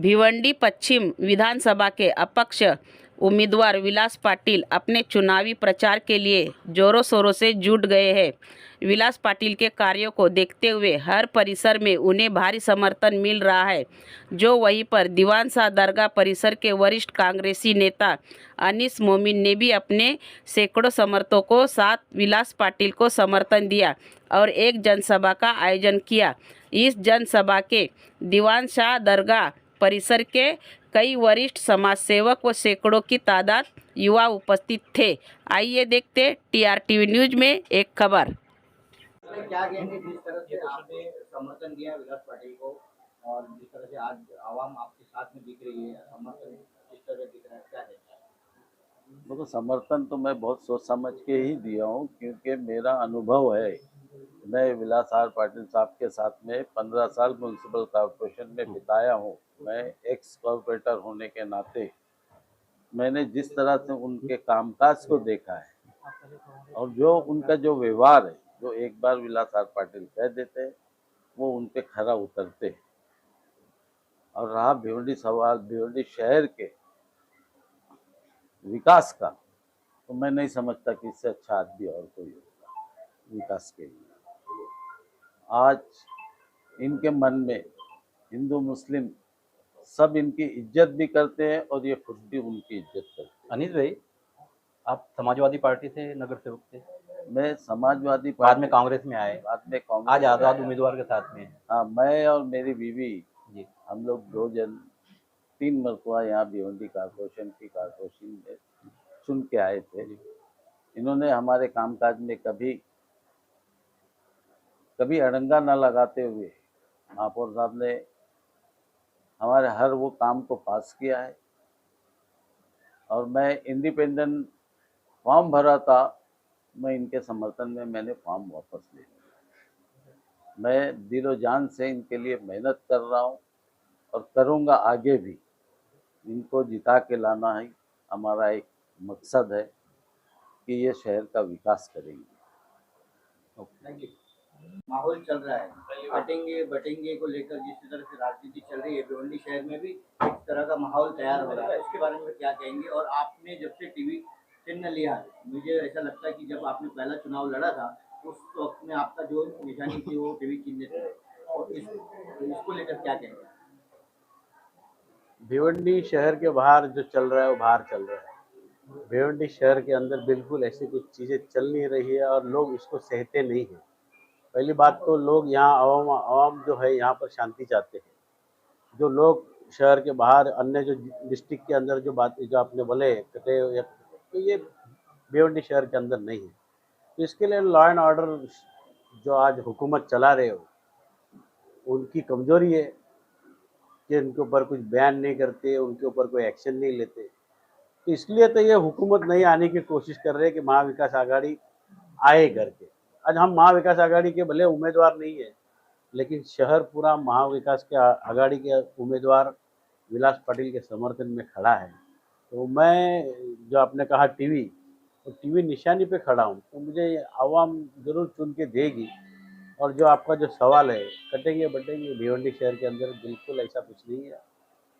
भिवंडी पश्चिम विधानसभा के अपक्ष उम्मीदवार विलास पाटिल अपने चुनावी प्रचार के लिए जोरों शोरों से जुट गए हैं। विलास पाटिल के कार्यों को देखते हुए हर परिसर में उन्हें भारी समर्थन मिल रहा है। जो वहीं पर दीवान शाह दरगाह परिसर के वरिष्ठ कांग्रेसी नेता अनीस मोमिन ने भी अपने सैकड़ों समर्थकों को साथ विलास पाटिल को समर्थन दिया और एक जनसभा का आयोजन किया। इस जनसभा के दीवान शाह दरगाह परिसर के कई वरिष्ठ समाजसेवक व सैकड़ों की तादाद युवा उपस्थित थे। आइए देखते टीआरटीवी न्यूज में एक खबर। क्या कहेंगे जिस तरह से आपने समर्थन दिया है विलास पाटिल को और जिस तरह से आज आवाम आपके साथ में दिख रही है, समर्थन जिस तरह दिख रहा है, क्या कहेंगे? देखो, समर्थन तो मैं बहुत सोच समझ के ही दिया हूँ, क्योंकि मेरा अनुभव है। मैं विलास आर पाटिल साहब के साथ में 15 साल म्यूनसिपल कॉरपोरेशन में बिताया हूँ। मैं एक्स कॉरपोरेटर होने के नाते मैंने जिस तरह से उनके कामकाज को देखा है और जो उनका जो व्यवहार है, जो एक बार विलास आर पाटिल कह देते हैं वो उन पे खरा उतरते हैं। और रहा भिवंडी सवाल भिवंडी शहर के विकास का, तो मैं नहीं समझता कि इससे अच्छा आदमी और कोई होगा विकास के लिए। आज इनके मन में हिंदू मुस्लिम सब इनकी इज्जत भी करते हैं और ये खुद भी उनकी इज्जत करते हैं। अनिल भाई, आप समाजवादी पार्टी से नगर सेवक थे, मैं समाजवादी बाद में कांग्रेस में आए, बाद में आज कांग्रेस आजाद उम्मीदवार के साथ में हैं। हाँ, मैं और मेरी बीवी जी, हम लोग 3 मरतबा यहाँ भिवंडी कारपोरेशन में चुन के आए थे। इन्होंने हमारे कामकाज में कभी अड़ंगा न लगाते हुए महापौर साहब ने हमारे हर वो काम को पास किया है। और मैं इंडिपेंडेंट फॉर्म भरा था, मैं इनके समर्थन में मैंने फॉर्म वापस ले लिया। मैं दिलो जान से इनके लिए मेहनत कर रहा हूँ और करूँगा आगे भी। इनको जिता के लाना ही हमारा एक मकसद है कि ये शहर का विकास करेंगे। Thank you. माहौल चल रहा है, बटेंगे को लेकर जिस तरह से राजनीति चल रही है भिवंडी शहर में भी एक तरह का माहौल तैयार हो रहा है, उसके बारे में क्या कहेंगे? और आपने जब से टीवी चिन्ह लिया है, मुझे ऐसा लगता है कि जब आपने पहला चुनाव लड़ा था उस वक्त में आपका जो निशानी थी वो टीवी चिन्ह थी, और इसको लेकर क्या कहेंगे? भिवंडी शहर के बाहर जो चल रहा है वो बाहर चल रहा है। भिवंडी शहर के अंदर बिल्कुल ऐसी कुछ चीज़ें चल नहीं रही है और लोग इसको सहते नहीं हैं। पहली बात तो लोग यहाँ आवाम जो है यहाँ पर शांति चाहते हैं। जो लोग शहर के बाहर अन्य जो डिस्ट्रिक्ट के अंदर जो आपने बोले कटे, तो ये भिवंडी शहर के अंदर नहीं है। तो इसके लिए लॉ एंड ऑर्डर जो आज हुकूमत चला रहे हो उनकी कमजोरी है कि उनके ऊपर कुछ बयान नहीं करते, उनके ऊपर कोई एक्शन नहीं लेते। तो इसलिए तो ये हुकूमत नहीं आने की कोशिश कर रहे हैं कि महाविकास आघाड़ी आए करके। आज हम महाविकास आघाड़ी के भले उम्मीदवार नहीं है, लेकिन शहर पूरा महाविकास के आघाड़ी के उम्मीदवार विलास पाटिल के समर्थन में खड़ा है। तो मैं जो आपने कहा टीवी, तो टीवी निशानी पे खड़ा हूँ, तो मुझे आवाम ज़रूर चुन के देगी। और जो आपका जो सवाल है कटेंगे बटेंगे, भिवंडी शहर के अंदर बिल्कुल ऐसा कुछ नहीं है।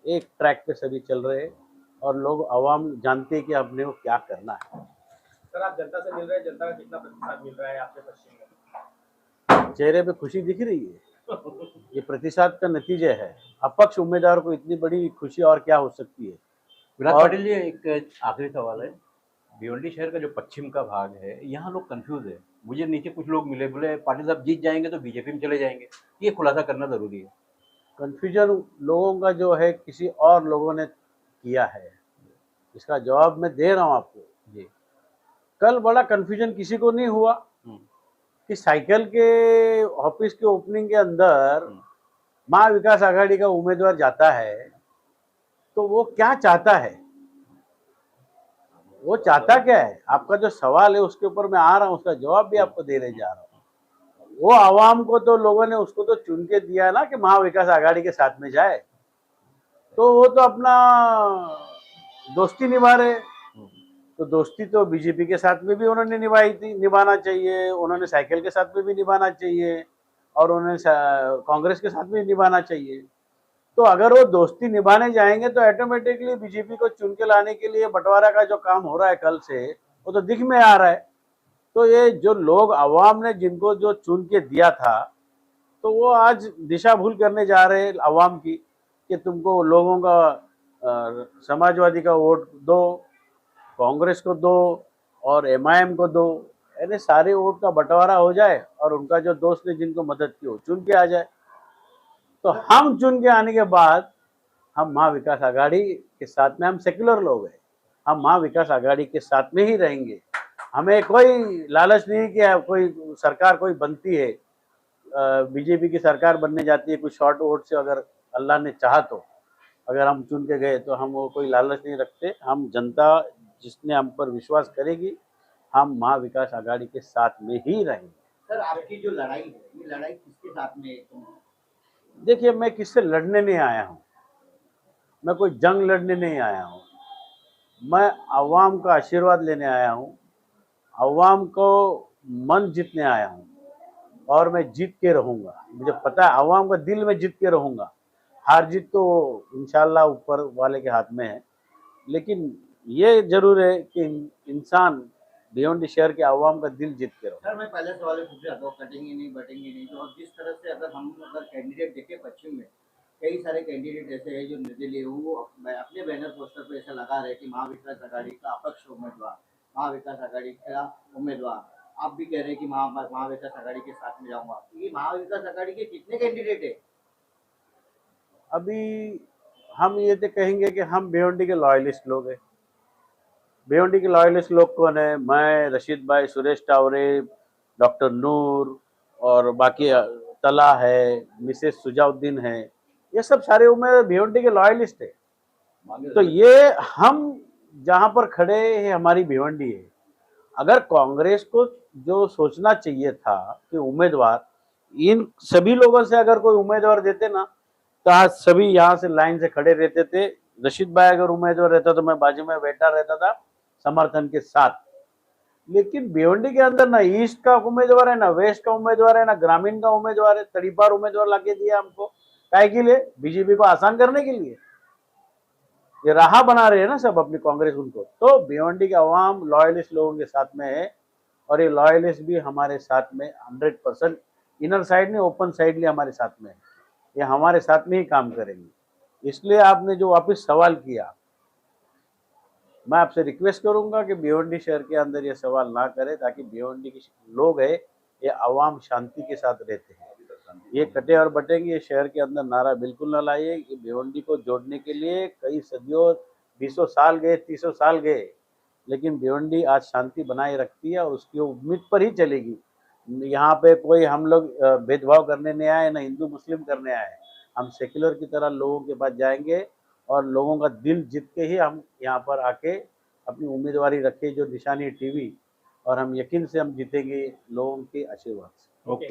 एक ट्रैक पे सभी चल रहे हैं और लोग आवाम जानते हैं कि अपने को क्या करना है। सर, आप जनता से मिल रहे हैं, जनता का कितना प्रतिशत मिल रहा है आपके पश्चिम में? चेहरे पे खुशी दिख रही है। ये प्रतिशत का नतीजा है। अपक्ष उम्मीदवार को इतनी बड़ी खुशी और क्या हो सकती है। विलास पाटिल जी, एक आखिरी सवाल है। भिवंडी शहर का जो पश्चिम का भाग है, यहाँ लोग कंफ्यूज है। मुझे नीचे कुछ लोग मिले, बोले पाटिल साहब जीत जाएंगे तो बीजेपी में चले जाएंगे। ये खुलासा करना जरूरी है। कन्फ्यूजन लोगों का जो है किसी और लोगों ने किया है, इसका जवाब मैं दे रहा हूँ आपको। जी, कल बड़ा कन्फ्यूजन किसी को नहीं हुआ कि साइकिल के ऑफिस के ओपनिंग के अंदर महाविकास आघाड़ी का उम्मीदवार जाता है तो वो क्या चाहता है, वो चाहता क्या है। आपका जो सवाल है उसके ऊपर मैं आ रहा हूँ, उसका जवाब भी आपको देने जा रहा हूँ। वो आवाम को तो लोगों ने उसको तो चुन के दिया ना कि महाविकास आघाड़ी के साथ में जाए, तो वो तो अपना दोस्ती निभा रहे। तो दोस्ती तो बीजेपी के साथ में भी उन्होंने निभाई थी, निभाना चाहिए। उन्होंने साइकिल के साथ में भी निभाना चाहिए और उन्होंने कांग्रेस के साथ में निभाना चाहिए। तो अगर वो दोस्ती निभाने जाएंगे तो ऑटोमेटिकली बीजेपी को चुन के लाने के लिए बंटवारा का जो काम हो रहा है कल से, वो तो दिख में आ रहा है। तो ये जो लोग आवाम ने जिनको जो चुन के दिया था, तो वो आज दिशा भूल करने जा रहे हैं आवाम की, कि तुमको लोगों का समाजवादी का वोट दो, कांग्रेस को दो और एमआईएम को दो, यानी सारे वोट का बंटवारा हो जाए और उनका जो दोस्त ने जिनको मदद की वो चुन के आ जाए। तो हम चुन के आने के बाद हम महाविकास आघाड़ी के साथ में, हम सेक्युलर लोग हैं, हम महाविकास आघाड़ी के साथ में ही रहेंगे। हमें कोई लालच नहीं कि कोई सरकार कोई बनती है, बीजेपी की सरकार बनने जाती है कुछ शॉर्ट वोट से, अगर अल्लाह ने चाहा तो अगर हम चुन के गए तो हम वो कोई लालच नहीं रखते। हम जनता जिसने हम पर विश्वास करेगी, हम महाविकास आघाड़ी के साथ में ही रहेंगे। सर, आपकी जो लड़ाई है, ये लड़ाई किसके साथ में है? देखिए, मैं किससे लड़ने नहीं आया हूँ, मैं कोई जंग लड़ने नहीं आया हूँ, मैं अवाम का आशीर्वाद लेने आया हूँ, अवाम को मन जीतने आया हूँ और मैं जीत के रहूँगा। मुझे पता है अवाम का दिल में जीत के रहूँगा। हार जीत तो इंशाल्लाह ऊपर वाले के हाथ में है, लेकिन ये जरूर है कि इंसान भिवंडी शहर के अवाम का दिल जीत के रहो। सर, मैं पहले सवाल पूछ रहा था, कटेंगे नहीं बटेंगे नहीं, तो अब जिस तरह से अगर कैंडिडेट देखे पश्चिम में, कई सारे कैंडिडेट ऐसे हैं जो निर्दलीय, वो अपने बैनर पोस्टर पे ऐसा लगा रहे कि महाविकास आघाड़ी का अपक्ष उम्मीदवार, महाविकास आघाड़ी का उम्मीदवार। आप भी कह रहे हैं कि महाविकास आघाड़ी के साथ में जाऊंगा। ये महाविकास आघाड़ी के कितने कैंडिडेट है? अभी हम ये तो कहेंगे कि हम भिवंडी के लॉयलिस्ट लोग हैं। भिवंडी के लॉयलिस्ट लोग कौन है? मैं, रशीद भाई, सुरेश टावरे, डॉक्टर नूर और बाकी तला है, मिसेस सुजाउद्दीन है, ये सब सारे उम्मीदवार भिवंडी के लॉयलिस्ट है। तो ये हम जहाँ पर खड़े हैं हमारी भिवंडी है। अगर कांग्रेस को जो सोचना चाहिए था कि उम्मीदवार, इन सभी लोगों से अगर कोई उम्मीदवार देते ना, तो आज सभी यहाँ से लाइन से खड़े रहते थे। रशीद भाई अगर उम्मीदवार रहता तो मैं बाजू में बैठा रहता था समर्थन के साथ। लेकिन भिवंडी के अंदर ना ईस्ट का उम्मीदवार है, ना वेस्ट का उम्मीदवार है, ना ग्रामीण का उम्मीदवार है। तड़ीपार उम्मीदवार लाके दिया हमको, काय के लिए? बीजेपी को आसान करने के लिए। ये राह बना रहे हैं ना सब अपनी कांग्रेस उनको। तो भिवंडी के अवाम लॉयलिस्ट लोगों के साथ में है और ये लॉयलिस्ट भी हमारे साथ में 100% इनर साइड नहीं, ओपन साइडली हमारे साथ में है। ये हमारे साथ में ही काम करेंगे। इसलिए आपने जो वापस सवाल किया, मैं आपसे रिक्वेस्ट करूंगा कि भिवंडी शहर के अंदर ये सवाल ना करें, ताकि भिवंडी के लोग है ये अवाम शांति के साथ रहते हैं। ये कटे और बटेंगे ये शहर के अंदर नारा बिल्कुल न लाइए। कि भिवंडी को जोड़ने के लिए कई सदियों, 20 साल गए, 30 साल गए, लेकिन भिवंडी आज शांति बनाए रखती है और उसकी उम्मीद पर ही चलेगी। यहाँ पे कोई हम लोग भेदभाव करने नहीं आए, ना हिंदू मुस्लिम करने आए। हम सेक्युलर की तरह लोगों के पास जाएंगे और लोगों का दिल जीत के ही हम यहाँ पर आके अपनी उम्मीदवारी रखे, जो निशानी टीवी, और हम यकीन से हम जीतेंगे लोगों के आशीर्वाद से। ओके।